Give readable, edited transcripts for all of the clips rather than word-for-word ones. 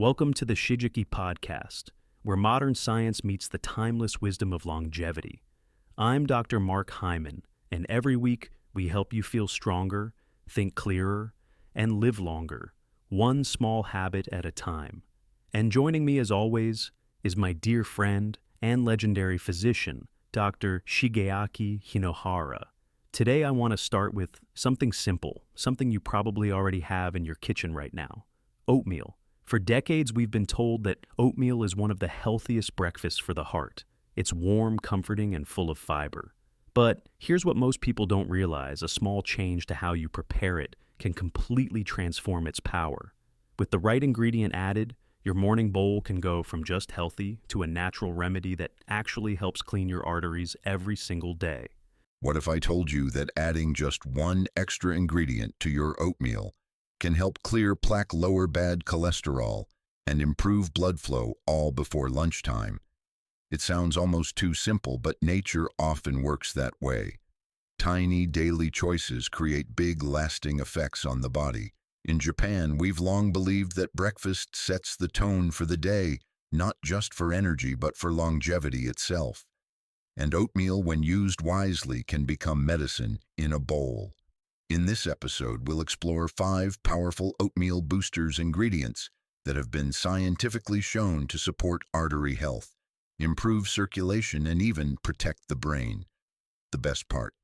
Welcome to the Shijiki Podcast, where modern science meets the timeless wisdom of longevity. I'm Dr. Mark Hyman, and every week we help you feel stronger, think clearer, and live longer, one small habit at a time. And joining me as always is my dear friend and legendary physician, Dr. Shigeaki Hinohara. Today I want to start with something simple, something you probably already have in your kitchen right now: oatmeal. For decades, we've been told that oatmeal is one of the healthiest breakfasts for the heart. It's warm, comforting, and full of fiber. But here's what most people don't realize: a small change to how you prepare it can completely transform its power. With the right ingredient added, your morning bowl can go from just healthy to a natural remedy that actually helps clean your arteries every single day. What if I told you that adding just one extra ingredient to your oatmeal can help clear plaque, lower bad cholesterol, and improve blood flow all before lunchtime? It sounds almost too simple, but nature often works that way. Tiny daily choices create big, lasting effects on the body. In Japan, we've long believed that breakfast sets the tone for the day, not just for energy, but for longevity itself. And oatmeal, when used wisely, can become medicine in a bowl. In this episode, we'll explore 5 powerful oatmeal boosters ingredients that have been scientifically shown to support artery health, improve circulation, and even protect the brain. The best part: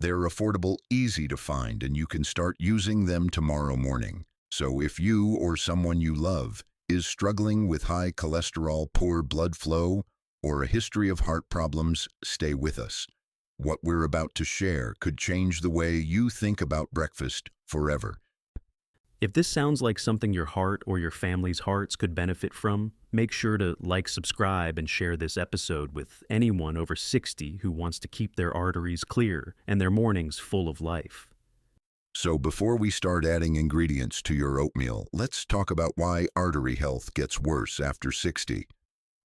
they're affordable, easy to find, and you can start using them tomorrow morning. So if you or someone you love is struggling with high cholesterol, poor blood flow, or a history of heart problems, stay with us. What we're about to share could change the way you think about breakfast forever. If this sounds like something your heart or your family's hearts could benefit from, make sure to like, subscribe, and share this episode with anyone over 60 who wants to keep their arteries clear and their mornings full of life. So before we start adding ingredients to your oatmeal, let's talk about why artery health gets worse after 60.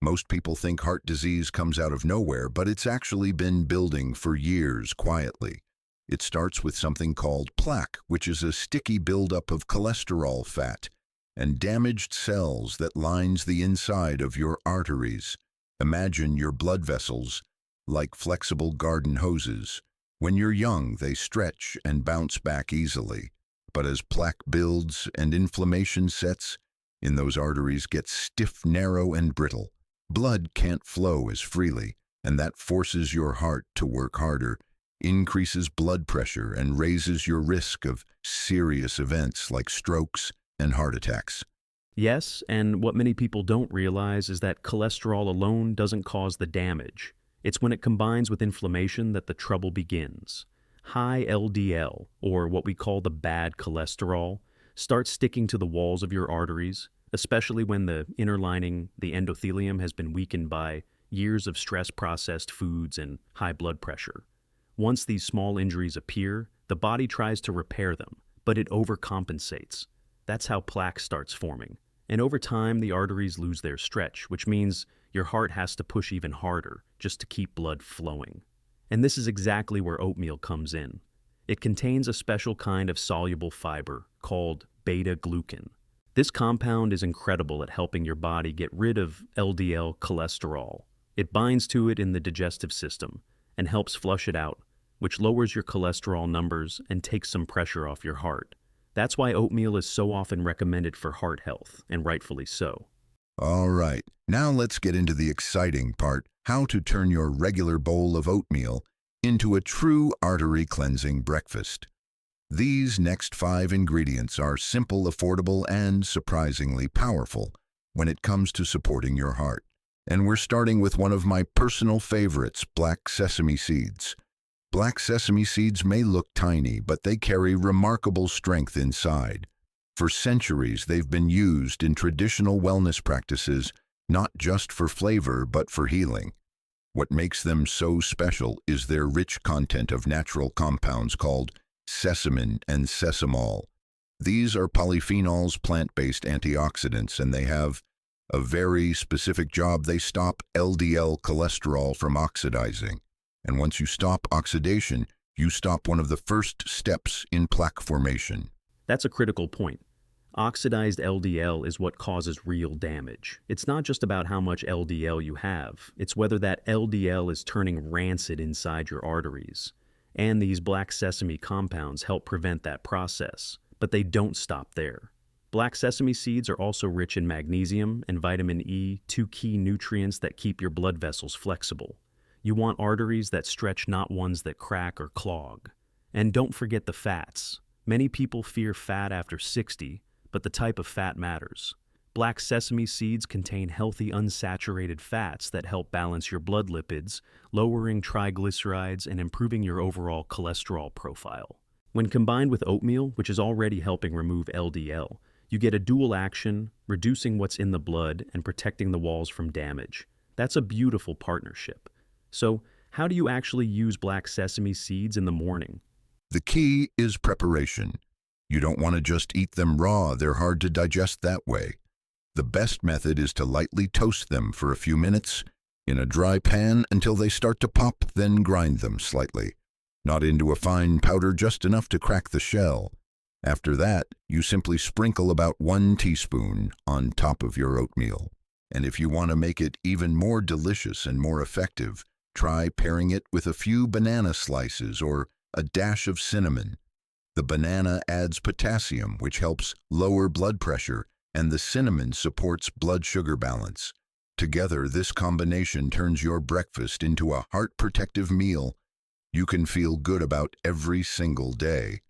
Most people think heart disease comes out of nowhere, but it's actually been building for years quietly. It starts with something called plaque, which is a sticky buildup of cholesterol fat and damaged cells that lines the inside of your arteries. Imagine your blood vessels like flexible garden hoses. When you're young, they stretch and bounce back easily. But as plaque builds and inflammation sets in, those arteries get stiff, narrow, and brittle. Blood can't flow as freely, and that forces your heart to work harder, increases blood pressure, and raises your risk of serious events like strokes and heart attacks. Yes, and what many people don't realize is that cholesterol alone doesn't cause the damage. It's when it combines with inflammation that the trouble begins. High LDL, or what we call the bad cholesterol, starts sticking to the walls of your arteries, especially when the inner lining, the endothelium, has been weakened by years of stress-processed foods and high blood pressure. Once these small injuries appear, the body tries to repair them, but it overcompensates. That's how plaque starts forming. And over time, the arteries lose their stretch, which means your heart has to push even harder just to keep blood flowing. And this is exactly where oatmeal comes in. It contains a special kind of soluble fiber called beta-glucan. This compound is incredible at helping your body get rid of LDL cholesterol. It binds to it in the digestive system and helps flush it out, which lowers your cholesterol numbers and takes some pressure off your heart. That's why oatmeal is so often recommended for heart health, and rightfully so. All right, now let's get into the exciting part: how to turn your regular bowl of oatmeal into a true artery cleansing breakfast. These next 5 ingredients are simple, affordable, and surprisingly powerful when it comes to supporting your heart. And we're starting with one of my personal favorites: black sesame seeds. Black sesame seeds may look tiny, but they carry remarkable strength inside. For centuries, they've been used in traditional wellness practices, not just for flavor, but for healing. What makes them so special is their rich content of natural compounds called sesame and sesamol. These are polyphenols, plant-based antioxidants, and they have a very specific job. They stop LDL cholesterol from oxidizing. And once you stop oxidation, you stop one of the first steps in plaque formation. That's a critical point. Oxidized LDL is what causes real damage. It's not just about how much LDL you have, it's whether that LDL is turning rancid inside your arteries. And these black sesame compounds help prevent that process, but they don't stop there. Black sesame seeds are also rich in magnesium and vitamin E, two key nutrients that keep your blood vessels flexible. You want arteries that stretch, not ones that crack or clog. And don't forget the fats. Many people fear fat after 60, but the type of fat matters. Black sesame seeds contain healthy unsaturated fats that help balance your blood lipids, lowering triglycerides and improving your overall cholesterol profile. When combined with oatmeal, which is already helping remove LDL, you get a dual action, reducing what's in the blood and protecting the walls from damage. That's a beautiful partnership. So, how do you actually use black sesame seeds in the morning? The key is preparation. You don't want to just eat them raw, they're hard to digest that way. The best method is to lightly toast them for a few minutes in a dry pan until they start to pop, then grind them slightly. Not into a fine powder, just enough to crack the shell. After that, you simply sprinkle about 1 teaspoon on top of your oatmeal. And if you want to make it even more delicious and more effective, try pairing it with a few banana slices or a dash of cinnamon. The banana adds potassium, which helps lower blood pressure, and the cinnamon supports blood sugar balance. Together, this combination turns your breakfast into a heart-protective meal you can feel good about every single day.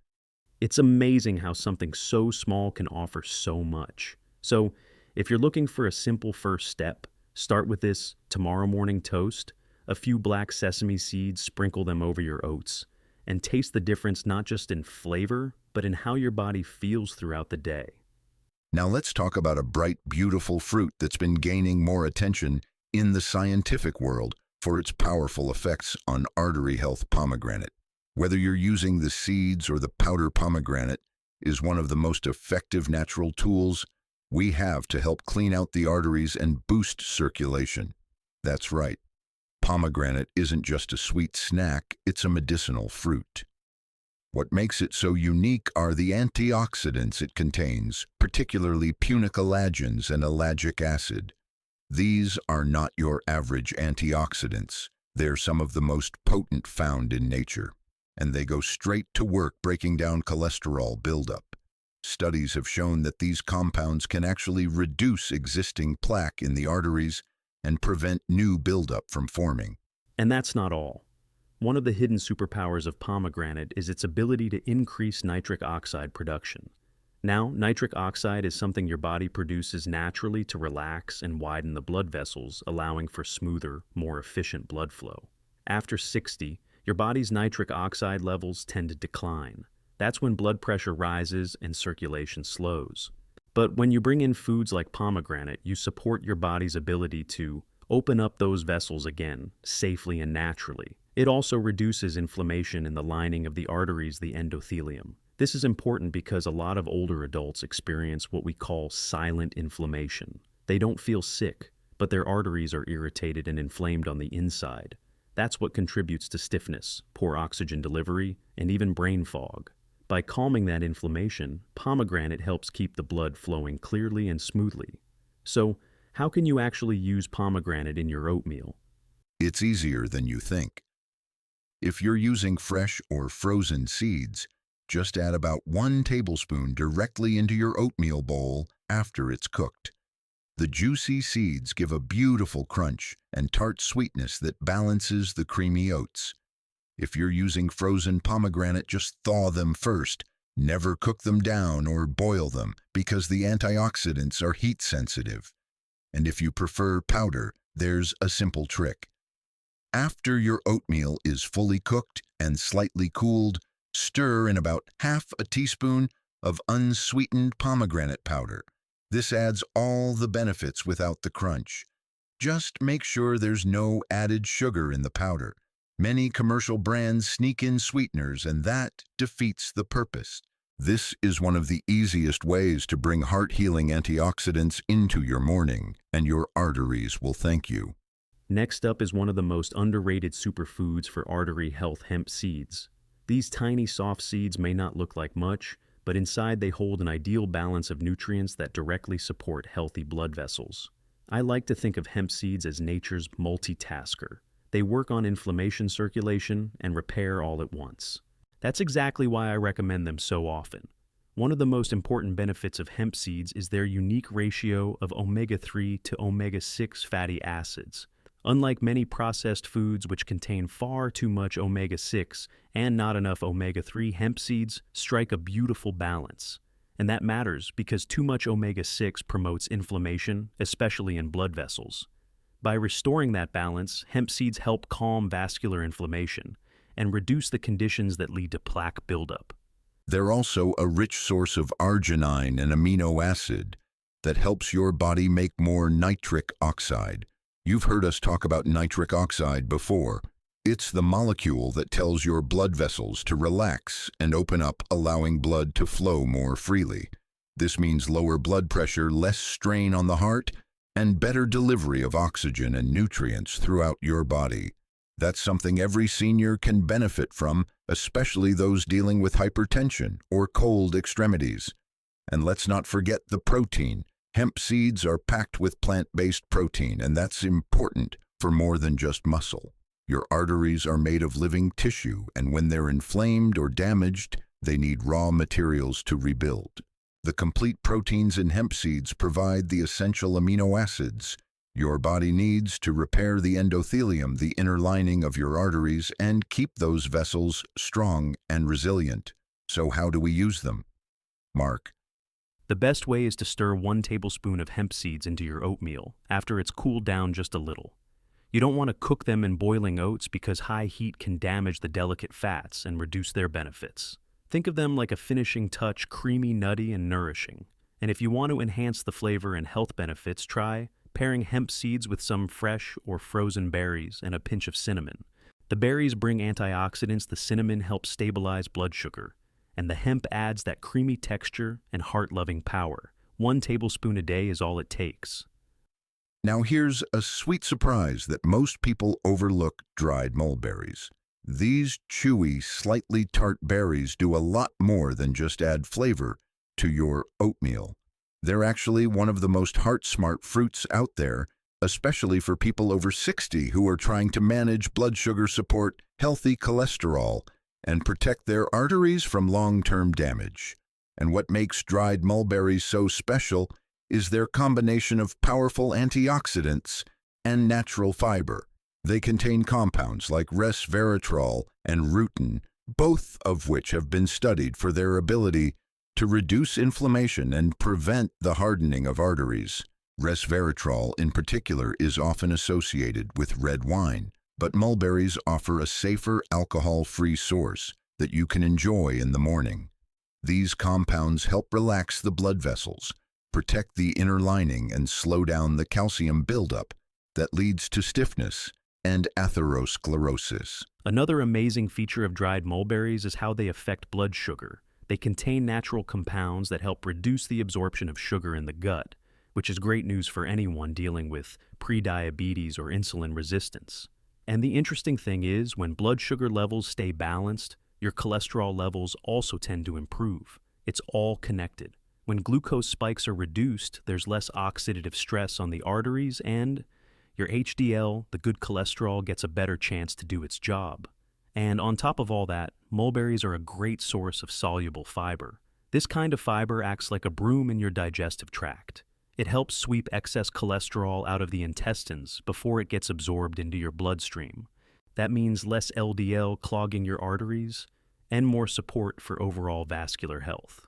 It's amazing how something so small can offer so much. So, if you're looking for a simple first step, start with this tomorrow morning toast, a few black sesame seeds, sprinkle them over your oats, and taste the difference not just in flavor, but in how your body feels throughout the day. Now let's talk about a bright, beautiful fruit that's been gaining more attention in the scientific world for its powerful effects on artery health: pomegranate. Whether you're using the seeds or the powder, pomegranate is one of the most effective natural tools we have to help clean out the arteries and boost circulation. That's right. Pomegranate isn't just a sweet snack, it's a medicinal fruit. What makes it so unique are the antioxidants it contains, particularly punicalagins and ellagic acid. These are not your average antioxidants. They're some of the most potent found in nature, and they go straight to work breaking down cholesterol buildup. Studies have shown that these compounds can actually reduce existing plaque in the arteries and prevent new buildup from forming. And that's not all. One of the hidden superpowers of pomegranate is its ability to increase nitric oxide production. Now, nitric oxide is something your body produces naturally to relax and widen the blood vessels, allowing for smoother, more efficient blood flow. After 60, your body's nitric oxide levels tend to decline. That's when blood pressure rises and circulation slows. But when you bring in foods like pomegranate, you support your body's ability to open up those vessels again, safely and naturally. It also reduces inflammation in the lining of the arteries, the endothelium. This is important because a lot of older adults experience what we call silent inflammation. They don't feel sick, but their arteries are irritated and inflamed on the inside. That's what contributes to stiffness, poor oxygen delivery, and even brain fog. By calming that inflammation, pomegranate helps keep the blood flowing clearly and smoothly. So, how can you actually use pomegranate in your oatmeal? It's easier than you think. If you're using fresh or frozen seeds, just add about 1 tablespoon directly into your oatmeal bowl after it's cooked. The juicy seeds give a beautiful crunch and tart sweetness that balances the creamy oats. If you're using frozen pomegranate, just thaw them first. Never cook them down or boil them because the antioxidants are heat sensitive. And if you prefer powder, there's a simple trick. After your oatmeal is fully cooked and slightly cooled, stir in about half a teaspoon of unsweetened pomegranate powder. This adds all the benefits without the crunch. Just make sure there's no added sugar in the powder. Many commercial brands sneak in sweeteners, and that defeats the purpose. This is one of the easiest ways to bring heart-healing antioxidants into your morning, and your arteries will thank you. Next up is one of the most underrated superfoods for artery health: hemp seeds. These tiny soft seeds may not look like much, but inside they hold an ideal balance of nutrients that directly support healthy blood vessels. I like to think of hemp seeds as nature's multitasker. They work on inflammation, circulation, and repair all at once. That's exactly why I recommend them so often. One of the most important benefits of hemp seeds is their unique ratio of omega-3 to omega-6 fatty acids. Unlike many processed foods which contain far too much omega-6 and not enough omega-3, hemp seeds strike a beautiful balance. And that matters because too much omega-6 promotes inflammation, especially in blood vessels. By restoring that balance, hemp seeds help calm vascular inflammation and reduce the conditions that lead to plaque buildup. They're also a rich source of arginine, an amino acid that helps your body make more nitric oxide. You've heard us talk about nitric oxide before. It's the molecule that tells your blood vessels to relax and open up, allowing blood to flow more freely. This means lower blood pressure, less strain on the heart, and better delivery of oxygen and nutrients throughout your body. That's something every senior can benefit from, especially those dealing with hypertension or cold extremities. And let's not forget the protein. Hemp seeds are packed with plant-based protein, and that's important for more than just muscle. Your arteries are made of living tissue, and when they're inflamed or damaged, they need raw materials to rebuild. The complete proteins in hemp seeds provide the essential amino acids your body needs to repair the endothelium, the inner lining of your arteries, and keep those vessels strong and resilient. So how do we use them? Mark. The best way is to stir 1 tablespoon of hemp seeds into your oatmeal after it's cooled down just a little. You don't want to cook them in boiling oats because high heat can damage the delicate fats and reduce their benefits. Think of them like a finishing touch, creamy, nutty, and nourishing. And if you want to enhance the flavor and health benefits, try pairing hemp seeds with some fresh or frozen berries and a pinch of cinnamon. The berries bring antioxidants, the cinnamon helps stabilize blood sugar, and the hemp adds that creamy texture and heart-loving power. 1 tablespoon a day is all it takes. Now here's a sweet surprise that most people overlook: dried mulberries. These chewy, slightly tart berries do a lot more than just add flavor to your oatmeal. They're actually one of the most heart-smart fruits out there, especially for people over 60 who are trying to manage blood sugar, support healthy cholesterol, and protect their arteries from long-term damage. And what makes dried mulberries so special is their combination of powerful antioxidants and natural fiber. They contain compounds like resveratrol and rutin, both of which have been studied for their ability to reduce inflammation and prevent the hardening of arteries. Resveratrol, in particular, is often associated with red wine, but mulberries offer a safer, alcohol-free source that you can enjoy in the morning. These compounds help relax the blood vessels, protect the inner lining, and slow down the calcium buildup that leads to stiffness and atherosclerosis. Another amazing feature of dried mulberries is how they affect blood sugar. They contain natural compounds that help reduce the absorption of sugar in the gut, which is great news for anyone dealing with prediabetes or insulin resistance. And the interesting thing is, when blood sugar levels stay balanced, your cholesterol levels also tend to improve. It's all connected. When glucose spikes are reduced, there's less oxidative stress on the arteries, and your HDL, the good cholesterol, gets a better chance to do its job. And on top of all that, mulberries are a great source of soluble fiber. This kind of fiber acts like a broom in your digestive tract. It helps sweep excess cholesterol out of the intestines before it gets absorbed into your bloodstream. That means less LDL clogging your arteries and more support for overall vascular health.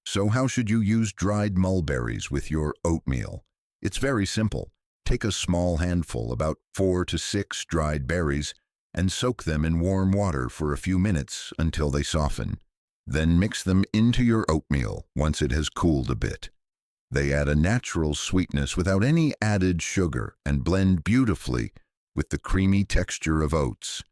So how should you use dried mulberries with your oatmeal? It's very simple. Take a small handful, about 4 to 6 dried berries, and soak them in warm water for a few minutes until they soften. Then mix them into your oatmeal once it has cooled a bit. They add a natural sweetness without any added sugar and blend beautifully with the creamy texture of oats.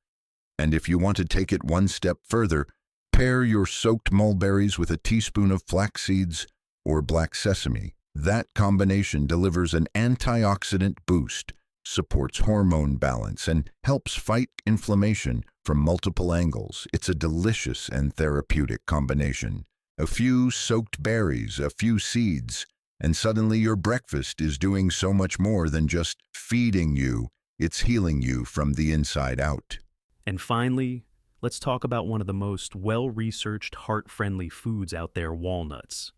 And if you want to take it one step further, pair your soaked mulberries with a teaspoon of flax seeds or black sesame. That combination delivers an antioxidant boost, supports hormone balance, and helps fight inflammation from multiple angles. It's a delicious and therapeutic combination. A few soaked berries, a few seeds, and suddenly your breakfast is doing so much more than just feeding you, it's healing you from the inside out. And finally, let's talk about one of the most well-researched, heart-friendly foods out there, walnuts.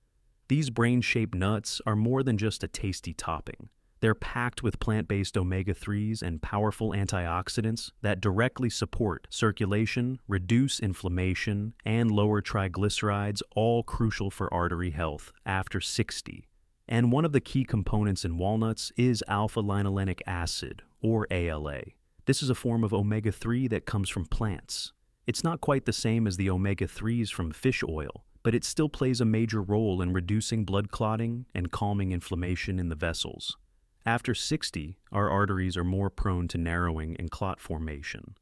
These brain-shaped nuts are more than just a tasty topping. They're packed with plant-based omega-3s and powerful antioxidants that directly support circulation, reduce inflammation, and lower triglycerides, all crucial for artery health after 60. And one of the key components in walnuts is alpha-linolenic acid, or ALA. This is a form of omega-3 that comes from plants. It's not quite the same as the omega-3s from fish oil, but it still plays a major role in reducing blood clotting and calming inflammation in the vessels. After 60, our arteries are more prone to narrowing and clot formation.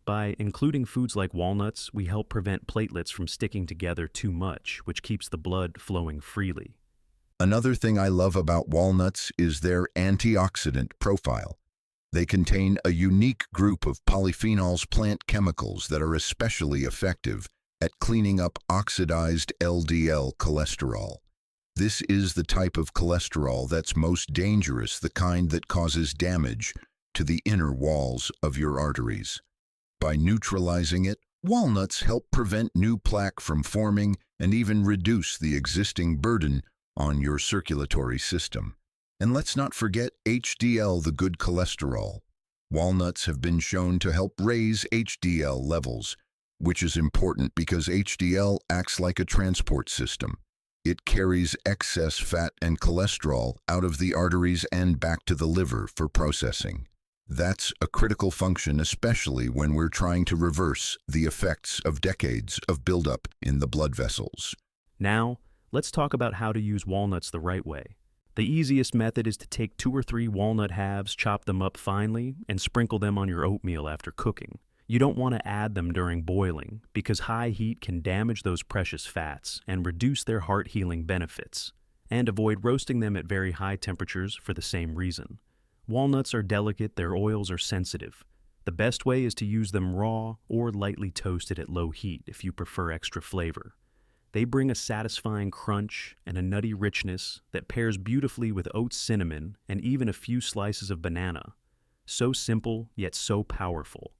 By including foods like walnuts, we help prevent platelets from sticking together too much, which keeps the blood flowing freely. Another thing I love about walnuts is their antioxidant profile. They contain a unique group of polyphenols, plant chemicals that are especially effective at cleaning up oxidized LDL cholesterol. This is the type of cholesterol that's most dangerous, the kind that causes damage to the inner walls of your arteries. By neutralizing it, walnuts help prevent new plaque from forming and even reduce the existing burden on your circulatory system. And let's not forget HDL, the good cholesterol. Walnuts have been shown to help raise HDL levels, which is important because HDL acts like a transport system. It carries excess fat and cholesterol out of the arteries and back to the liver for processing. That's a critical function, especially when we're trying to reverse the effects of decades of buildup in the blood vessels. Now, let's talk about how to use walnuts the right way. The easiest method is to take 2 or 3 walnut halves, chop them up finely, and sprinkle them on your oatmeal after cooking. You don't want to add them during boiling because high heat can damage those precious fats and reduce their heart healing benefits. And avoid roasting them at very high temperatures for the same reason. Walnuts are delicate, their oils are sensitive. The best way is to use them raw or lightly toasted at low heat if you prefer extra flavor. They bring a satisfying crunch and a nutty richness that pairs beautifully with oat cinnamon and even a few slices of banana. So simple, yet so powerful.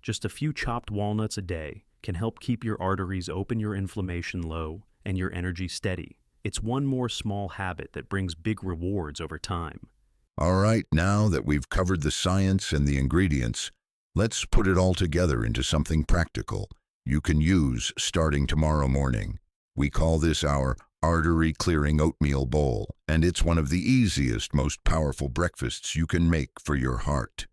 Just a few chopped walnuts a day can help keep your arteries open, your inflammation low, and your energy steady. It's one more small habit that brings big rewards over time. All right, now that we've covered the science and the ingredients, let's put it all together into something practical you can use starting tomorrow morning. We call this our artery clearing oatmeal bowl, and it's one of the easiest, most powerful breakfasts you can make for your heart.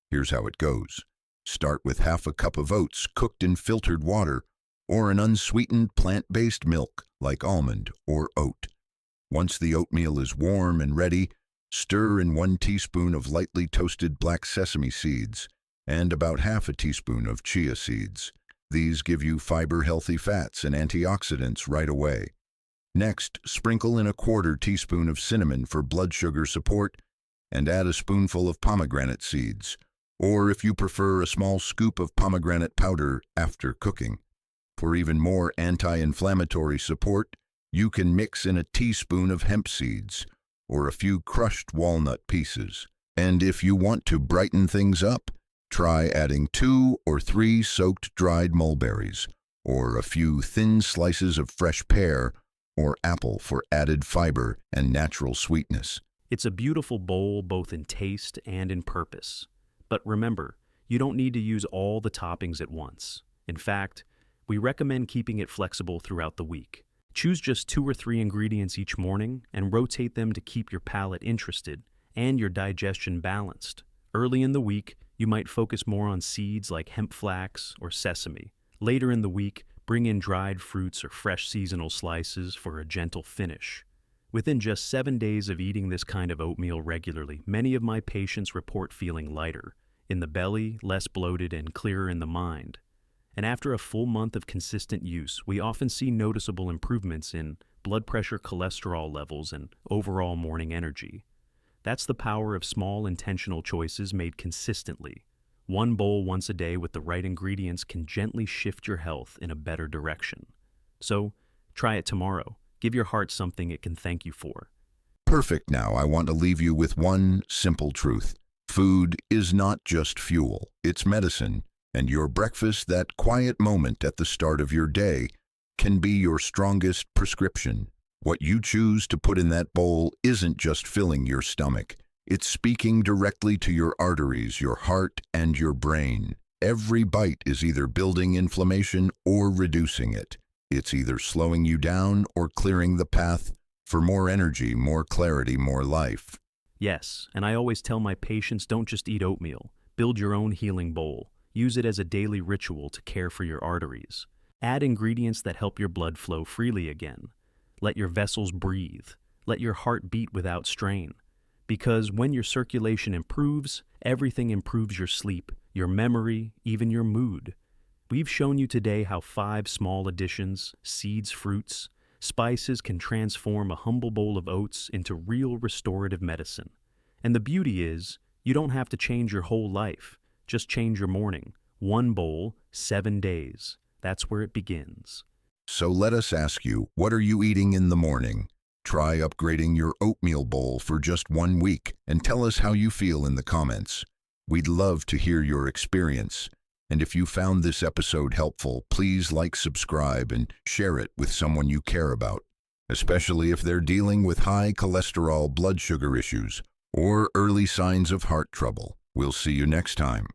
Here's how it goes. Start with half a cup of oats cooked in filtered water or an unsweetened plant-based milk like almond or oat. Once the oatmeal is warm and ready, stir in 1 teaspoon of lightly toasted black sesame seeds and about half a teaspoon of chia seeds. These give you fiber-healthy fats and antioxidants right away. Next, sprinkle in a 1/4 teaspoon of cinnamon for blood sugar support and add a spoonful of pomegranate seeds, or if you prefer, a small scoop of pomegranate powder after cooking. For even more anti-inflammatory support, you can mix in a teaspoon of hemp seeds or a few crushed walnut pieces. And if you want to brighten things up, try adding 2 or 3 soaked dried mulberries or a few thin slices of fresh pear or apple for added fiber and natural sweetness. It's a beautiful bowl both in taste and in purpose. But remember, you don't need to use all the toppings at once. In fact, we recommend keeping it flexible throughout the week. Choose just 2 or 3 ingredients each morning and rotate them to keep your palate interested and your digestion balanced. Early in the week, you might focus more on seeds like hemp flax or sesame. Later in the week, bring in dried fruits or fresh seasonal slices for a gentle finish. Within just 7 days of eating this kind of oatmeal regularly, many of my patients report feeling lighter in the belly, less bloated, and clearer in the mind. And after a full month of consistent use, we often see noticeable improvements in blood pressure, cholesterol levels, and overall morning energy. That's the power of small, intentional choices made consistently. One bowl once a day with the right ingredients can gently shift your health in a better direction. So, Try it tomorrow. Give your heart something it can thank you for. Perfect. Now, I want to leave you with one simple truth. Food is not just fuel, it's medicine. And your breakfast, that quiet moment at the start of your day, can be your strongest prescription. What you choose to put in that bowl isn't just filling your stomach. It's speaking directly to your arteries, your heart, and your brain. Every bite is either building inflammation or reducing it. It's either slowing you down or clearing the path for more energy, more clarity, more life. Yes, and I always tell my patients, don't just eat oatmeal. Build your own healing bowl. Use it as a daily ritual to care for your arteries. Add ingredients that help your blood flow freely again. Let your vessels breathe. Let your heart beat without strain. Because when your circulation improves, everything improves: your sleep, your memory, even your mood. We've shown you today how 5 small additions, seeds, fruits, spices can transform a humble bowl of oats into real restorative medicine. And the beauty is, you don't have to change your whole life. Just change your morning. 1 bowl, 7 days. That's where it begins. So let us ask you, what are you eating in the morning? Try upgrading your oatmeal bowl for just 1 week and tell us how you feel in the comments. We'd love to hear your experience. And if you found this episode helpful, please like, subscribe, and share it with someone you care about, especially if they're dealing with high cholesterol, blood sugar issues, or early signs of heart trouble. We'll see you next time.